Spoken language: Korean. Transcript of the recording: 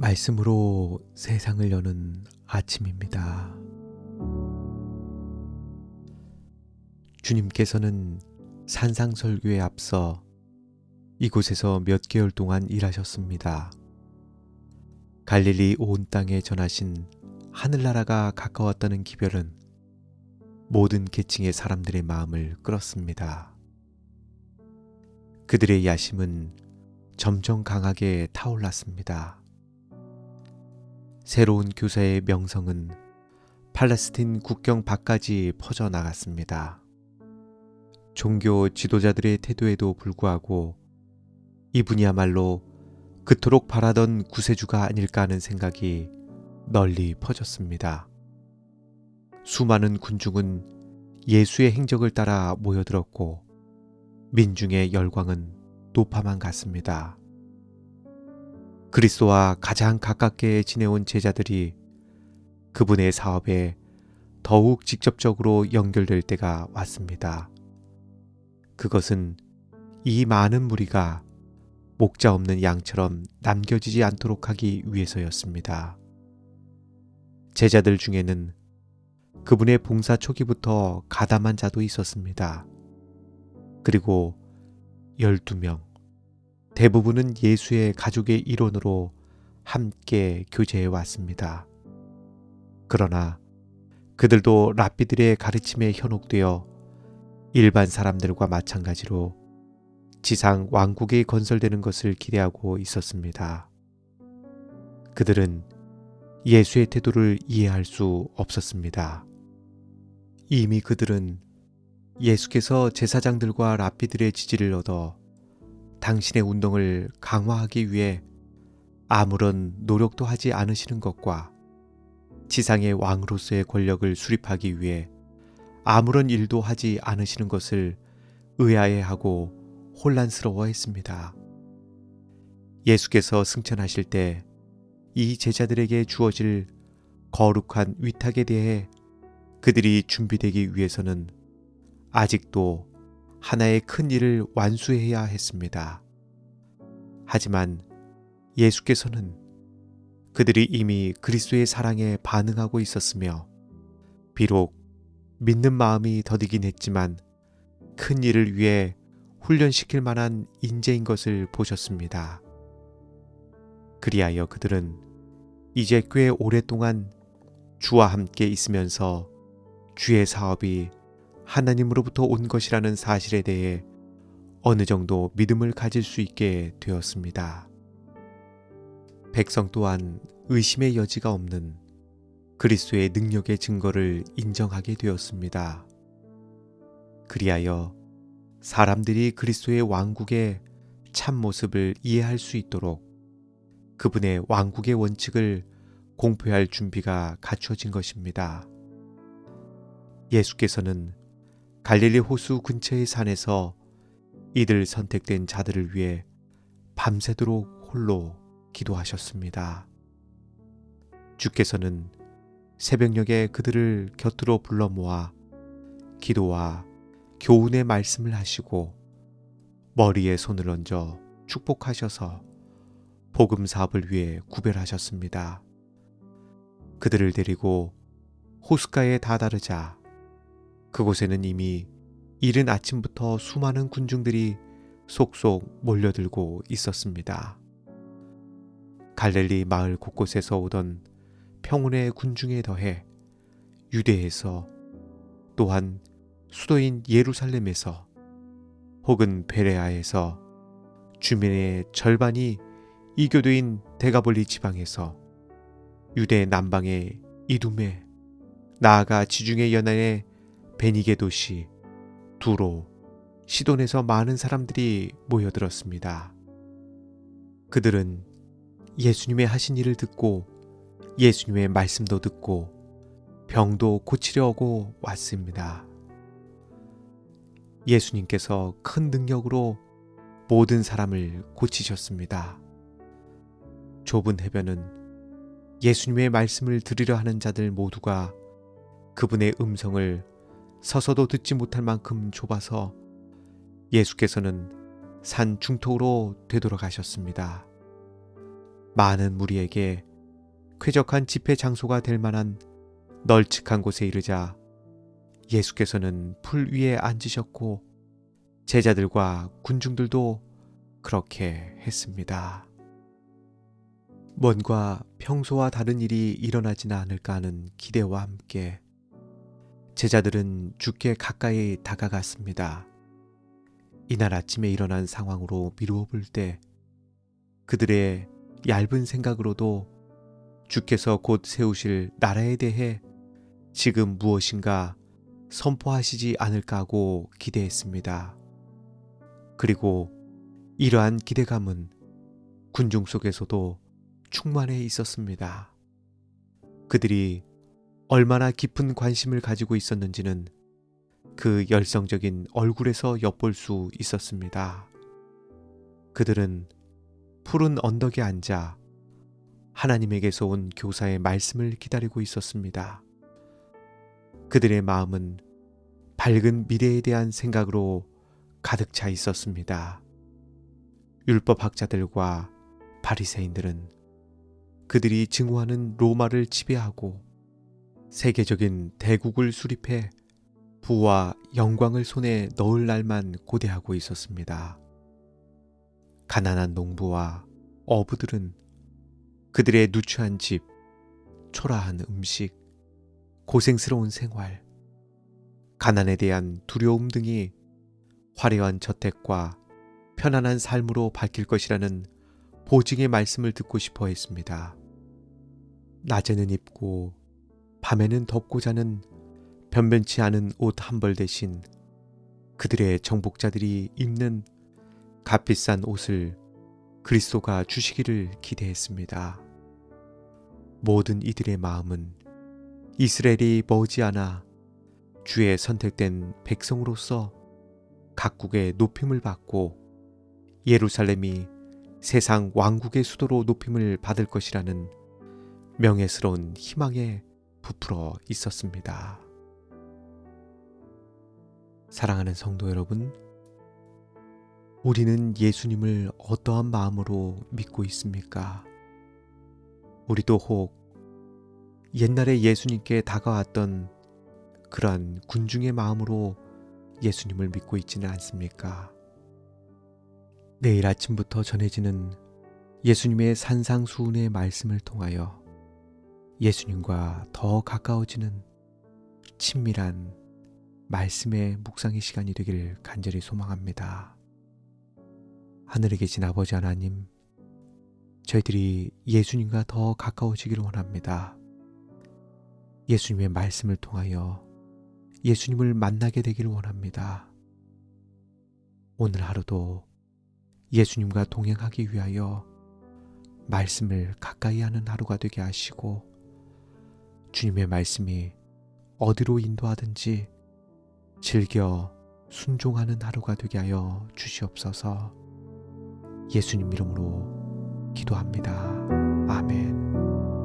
말씀으로 세상을 여는 아침입니다. 주님께서는 산상설교에 앞서 이곳에서 몇 개월 동안 일하셨습니다. 갈릴리 온 땅에 전하신 하늘나라가 가까웠다는 기별은 모든 계층의 사람들의 마음을 끌었습니다. 그들의 야심은 점점 강하게 타올랐습니다. 새로운 교사의 명성은 팔레스틴 국경 밖까지 퍼져나갔습니다. 종교 지도자들의 태도에도 불구하고 이분이야말로 그토록 바라던 구세주가 아닐까 하는 생각이 널리 퍼졌습니다. 수많은 군중은 예수의 행적을 따라 모여들었고 민중의 열광은 높아만 갔습니다. 그리스도와 가장 가깝게 지내온 제자들이 그분의 사업에 더욱 직접적으로 연결될 때가 왔습니다. 그것은 이 많은 무리가 목자 없는 양처럼 남겨지지 않도록 하기 위해서였습니다. 제자들 중에는 그분의 봉사 초기부터 가담한 자도 있었습니다. 그리고 12명, 대부분은 예수의 가족의 일원으로 함께 교제해 왔습니다. 그러나 그들도 랍비들의 가르침에 현혹되어 일반 사람들과 마찬가지로 지상 왕국이 건설되는 것을 기대하고 있었습니다. 그들은 예수의 태도를 이해할 수 없었습니다. 이미 그들은 예수께서 제사장들과 랍비들의 지지를 얻어 당신의 운동을 강화하기 위해 아무런 노력도 하지 않으시는 것과 지상의 왕으로서의 권력을 수립하기 위해 아무런 일도 하지 않으시는 것을 의아해하고 혼란스러워했습니다. 예수께서 승천하실 때 이 제자들에게 주어질 거룩한 위탁에 대해 그들이 준비되기 위해서는 아직도 하나의 큰 일을 완수해야 했습니다. 하지만 예수께서는 그들이 이미 그리스도의 사랑에 반응하고 있었으며 비록 믿는 마음이 더디긴 했지만 큰 일을 위해 훈련시킬 만한 인재인 것을 보셨습니다. 그리하여 그들은 이제 꽤 오랫동안 주와 함께 있으면서 주의 사업이 하나님으로부터 온 것이라는 사실에 대해 어느 정도 믿음을 가질 수 있게 되었습니다. 백성 또한 의심의 여지가 없는 그리스도의 능력의 증거를 인정하게 되었습니다. 그리하여 사람들이 그리스도의 왕국의 참모습을 이해할 수 있도록 그분의 왕국의 원칙을 공표할 준비가 갖춰진 것입니다. 예수께서는 갈릴리 호수 근처의 산에서 이들 선택된 자들을 위해 밤새도록 홀로 기도하셨습니다. 주께서는 새벽녘에 그들을 곁으로 불러 모아 기도와 교훈의 말씀을 하시고 머리에 손을 얹어 축복하셔서 복음 사업을 위해 구별하셨습니다. 그들을 데리고 호숫가에 다다르자 그곳에는 이미 이른 아침부터 수많은 군중들이 속속 몰려들고 있었습니다. 갈릴리 마을 곳곳에서 오던 평온의 군중에 더해 유대에서 또한 수도인 예루살렘에서 혹은 베레아에서 주민의 절반이 이교도인 데가볼리 지방에서 유대 남방의 이두메 나아가 지중해 연안의 베니게 도시 두로 시돈에서 많은 사람들이 모여들었습니다. 그들은 예수님의 하신 일을 듣고 예수님의 말씀도 듣고 병도 고치려 오고 왔습니다. 예수님께서 큰 능력으로 모든 사람을 고치셨습니다. 좁은 해변은 예수님의 말씀을 들으려 하는 자들 모두가 그분의 음성을 서서도 듣지 못할 만큼 좁아서 예수께서는 산 중턱으로 되돌아가셨습니다. 많은 무리에게 쾌적한 집회 장소가 될 만한 널찍한 곳에 이르자 예수께서는 풀 위에 앉으셨고 제자들과 군중들도 그렇게 했습니다. 뭔가 평소와 다른 일이 일어나지는 않을까 하는 기대와 함께 제자들은 주께 가까이 다가갔습니다. 이날 아침에 일어난 상황으로 미루어 볼 때 그들의 얇은 생각으로도 주께서 곧 세우실 나라에 대해 지금 무엇인가 선포하시지 않을까 하고 기대했습니다. 그리고 이러한 기대감은 군중 속에서도 충만해 있었습니다. 그들이 얼마나 깊은 관심을 가지고 있었는지는 그 열성적인 얼굴에서 엿볼 수 있었습니다. 그들은 푸른 언덕에 앉아 하나님에게서 온 교사의 말씀을 기다리고 있었습니다. 그들의 마음은 밝은 미래에 대한 생각으로 가득 차 있었습니다. 율법학자들과 바리새인들은 그들이 증오하는 로마를 지배하고 세계적인 대국을 수립해 부와 영광을 손에 넣을 날만 고대하고 있었습니다. 가난한 농부와 어부들은 그들의 누추한 집, 초라한 음식, 고생스러운 생활, 가난에 대한 두려움 등이 화려한 저택과 편안한 삶으로 바뀔 것이라는 보증의 말씀을 듣고 싶어 했습니다. 낮에는 입고 밤에는 덮고 자는 변변치 않은 옷 한 벌 대신 그들의 정복자들이 입는 값비싼 옷을 그리스도가 주시기를 기대했습니다. 모든 이들의 마음은 이스라엘이 머지않아 주의 선택된 백성으로서 각국의 높임을 받고 예루살렘이 세상 왕국의 수도로 높임을 받을 것이라는 명예스러운 희망에 부풀어 있었습니다. 사랑하는 성도 여러분, 우리는 예수님을 어떠한 마음으로 믿고 있습니까? 우리도 혹 옛날에 예수님께 다가왔던 그러한 군중의 마음으로 예수님을 믿고 있지는 않습니까? 내일 아침부터 전해지는 예수님의 산상수훈의 말씀을 통하여 예수님과 더 가까워지는 친밀한 말씀의 묵상의 시간이 되기를 간절히 소망합니다. 하늘에 계신 아버지 하나님, 저희들이 예수님과 더 가까워지기를 원합니다. 예수님의 말씀을 통하여 예수님을 만나게 되기를 원합니다. 오늘 하루도 예수님과 동행하기 위하여 말씀을 가까이 하는 하루가 되게 하시고 주님의 말씀이 어디로 인도하든지 즐겨 순종하는 하루가 되게 하여 주시옵소서. 예수님 이름으로 기도합니다. 아멘.